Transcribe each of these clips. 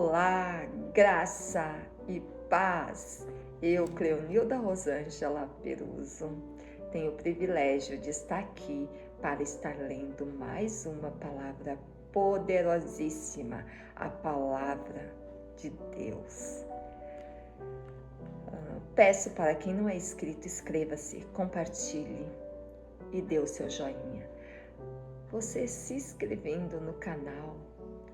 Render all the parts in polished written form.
Olá, graça e paz. Eu, Cleonilda Rosângela Peruso, tenho o privilégio de estar aqui para estar lendo mais uma palavra poderosíssima, a palavra de Deus. Peço para quem não é inscrito, inscreva-se, compartilhe e dê o seu joinha. Você se inscrevendo no canal,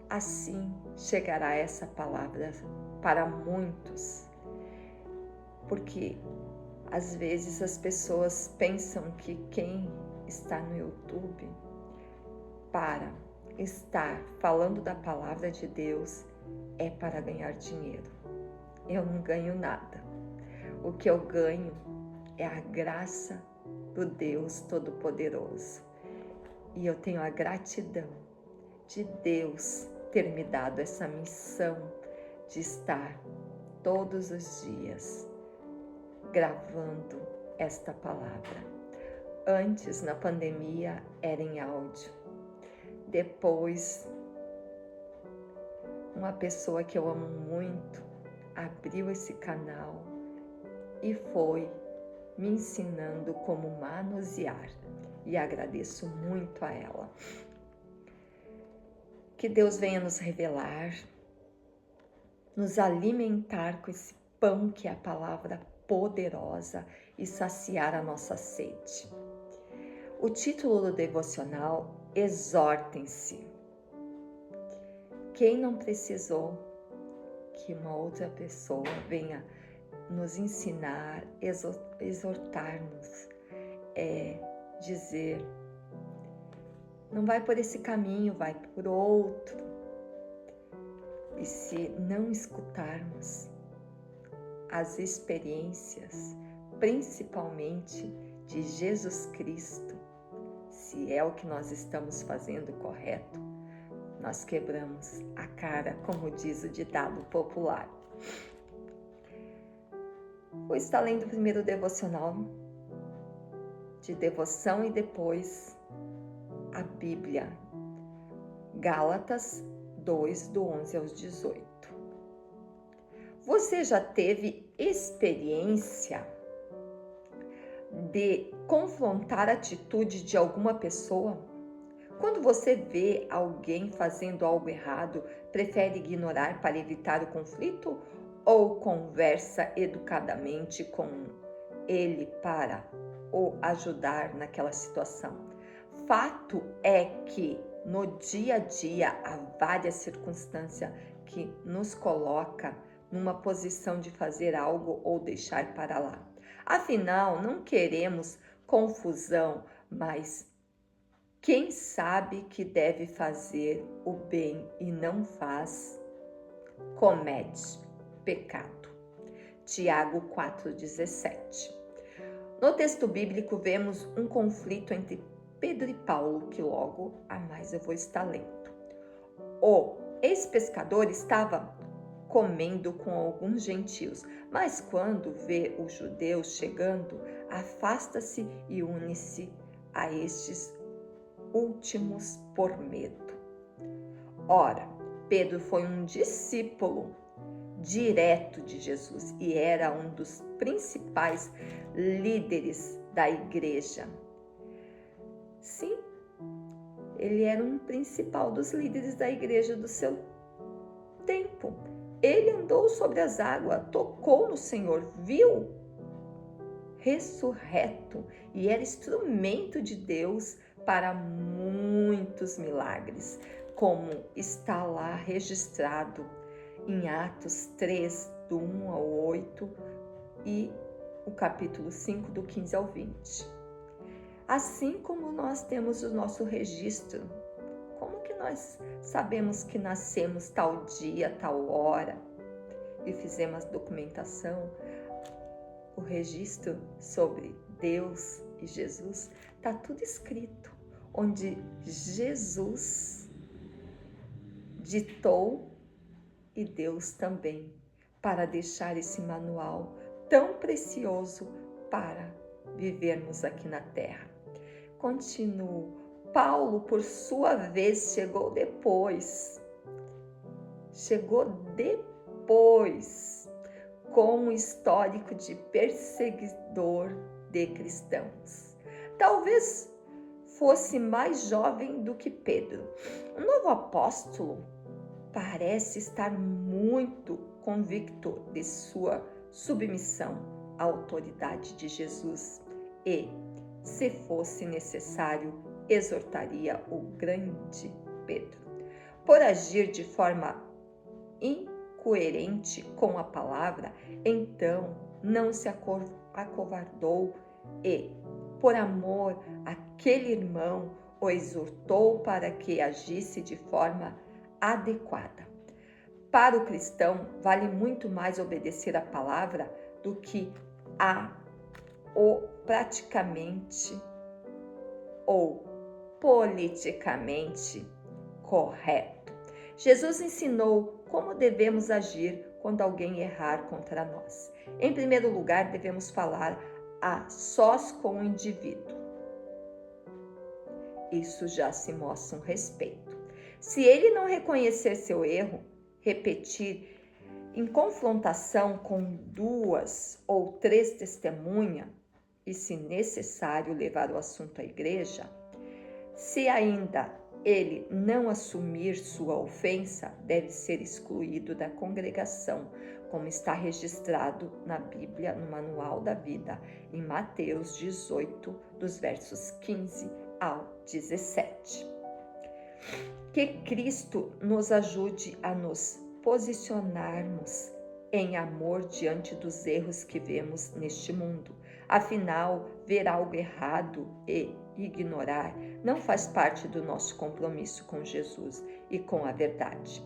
assim chegará essa palavra para muitos, porque às vezes as pessoas pensam que quem está no YouTube para estar falando da palavra de Deus é para ganhar dinheiro. Eu não ganho nada. O que eu ganho é a graça do Deus Todo-Poderoso. E eu tenho a gratidão de Deus ter me dado essa missão de estar todos os dias gravando esta palavra. Antes, na pandemia, era em áudio. Depois, uma pessoa que eu amo muito abriu esse canal e foi me ensinando como manusear. E agradeço muito a ela. Que Deus venha nos revelar, nos alimentar com esse pão que é a palavra poderosa e saciar a nossa sede. O título do devocional: Exortem-se. Quem não precisou que uma outra pessoa venha nos ensinar, exortar-nos, dizer, não vai por esse caminho, vai por outro. E se não escutarmos as experiências, principalmente de Jesus Cristo, se é o que nós estamos fazendo correto, nós quebramos a cara, como diz o ditado popular. Vou estar lendo primeiro o devocional de devoção e depois a Bíblia, Gálatas 2, do 11 ao 18. Você já teve experiência de confrontar a atitude de alguma pessoa? Quando você vê alguém fazendo algo errado, prefere ignorar para evitar o conflito ou conversa educadamente com ele para o ajudar naquela situação? Fato é que no dia a dia há várias circunstâncias que nos coloca numa posição de fazer algo ou deixar para lá. Afinal, não queremos confusão, mas quem sabe que deve fazer o bem e não faz, comete pecado. Tiago 4,17. No texto bíblico vemos um conflito entre Pedro e Paulo, que logo a mais eu vou estar lendo. O ex-pescador estava comendo com alguns gentios, mas quando vê os judeus chegando, afasta-se e une-se a estes últimos por medo. Ora, Pedro foi um discípulo direto de Jesus e era um dos principais líderes da igreja. Sim, ele era um principal dos líderes da igreja do seu tempo. Ele andou sobre as águas, tocou no Senhor, viu ressurreto e era instrumento de Deus para muitos milagres, como está lá registrado em Atos 3, do 1 ao 8 e o capítulo 5, do 15 ao 20. Assim como nós temos o nosso registro, como que nós sabemos que nascemos tal dia, tal hora e fizemos a documentação, o registro sobre Deus e Jesus, está tudo escrito, onde Jesus ditou e Deus também, para deixar esse manual tão precioso para vivermos aqui na terra. Continuo. Paulo, por sua vez, chegou depois. chegou depois, com um histórico de perseguidor de cristãos. Talvez fosse mais jovem do que Pedro. O novo apóstolo parece estar muito convicto de sua submissão à autoridade de Jesus e, se fosse necessário, exortaria o grande Pedro. Por agir de forma incoerente com a palavra, então não se acovardou e, por amor àquele irmão, o exortou para que agisse de forma adequada. Para o cristão, vale muito mais obedecer a palavra do que o praticamente ou politicamente correto. Jesus ensinou como devemos agir quando alguém errar contra nós. Em primeiro lugar, devemos falar a sós com o indivíduo. Isso já se mostra um respeito. Se ele não reconhecer seu erro, repetir em confrontação com 2 ou 3 testemunhas e, se necessário, levar o assunto à igreja, se ainda ele não assumir sua ofensa, deve ser excluído da congregação, como está registrado na Bíblia, no Manual da Vida, em Mateus 18, dos versos 15 ao 17. Que Cristo nos ajude a nos posicionarmos em amor diante dos erros que vemos neste mundo. Afinal, ver algo errado e ignorar não faz parte do nosso compromisso com Jesus e com a verdade.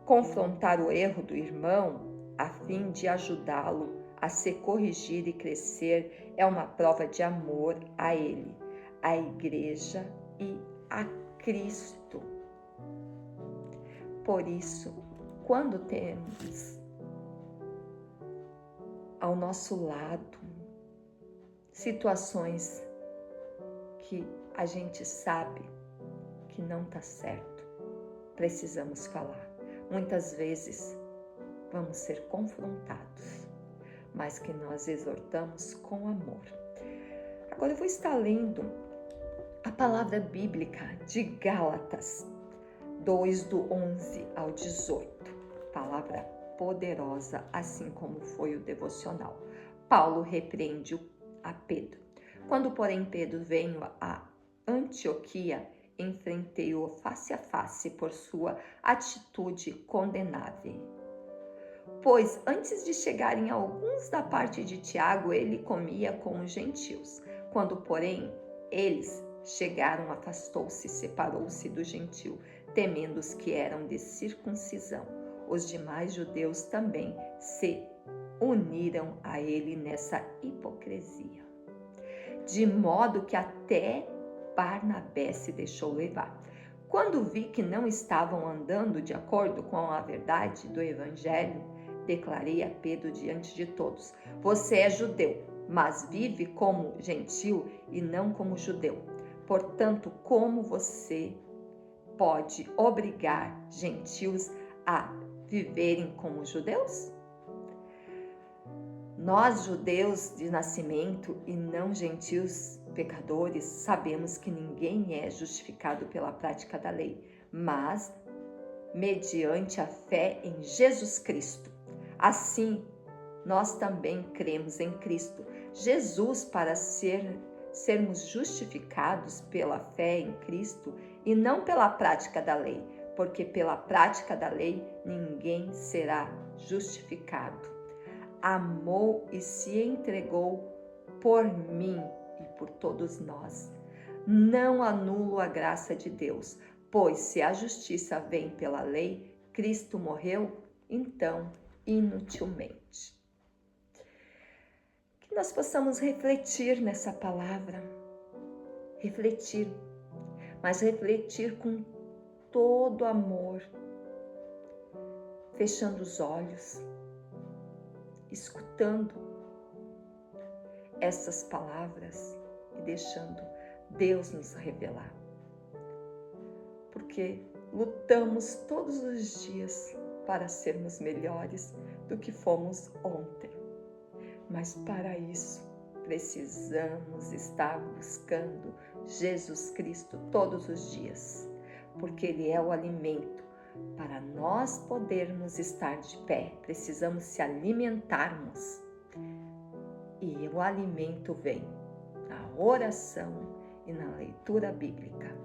Confrontar o erro do irmão a fim de ajudá-lo a se corrigir e crescer é uma prova de amor a ele, à igreja e a Cristo. Por isso, quando temos ao nosso lado situações que a gente sabe que não está certo, precisamos falar. Muitas vezes vamos ser confrontados, mas que nós exortamos com amor. Agora eu vou estar lendo a palavra bíblica de Gálatas 2, do 11 ao 18. Palavra poderosa, assim como foi o devocional. Paulo repreende a Pedro. Quando, porém, Pedro veio a Antioquia, enfrentei-o face a face por sua atitude condenável. Pois, antes de chegarem alguns da parte de Tiago, ele comia com os gentios. Quando, porém, eles chegaram, afastou-se e separou-se do gentio, temendo os que eram de circuncisão. Os demais judeus também se uniram a ele nessa hipocrisia, de modo que até Barnabé se deixou levar. Quando vi que não estavam andando de acordo com a verdade do evangelho, declarei a Pedro diante de todos: você é judeu, mas vive como gentil e não como judeu. Portanto, como você pode obrigar gentios a viverem como judeus? Nós, judeus de nascimento e não gentios pecadores, sabemos que ninguém é justificado pela prática da lei, mas mediante a fé em Jesus Cristo. Assim, nós também cremos em Cristo Jesus para sermos justificados pela fé em Cristo e não pela prática da lei, porque pela prática da lei ninguém será justificado. Amou e se entregou por mim e por todos nós. Não anulo a graça de Deus, pois se a justiça vem pela lei, Cristo morreu, então, inutilmente. Que nós possamos refletir nessa palavra, refletir, mas refletir com todo amor, fechando os olhos, escutando essas palavras e deixando Deus nos revelar. Porque lutamos todos os dias para sermos melhores do que fomos ontem. Mas para isso, precisamos estar buscando Jesus Cristo todos os dias, porque Ele é o alimento. Para nós podermos estar de pé, precisamos se alimentarmos. E o alimento vem na oração e na leitura bíblica.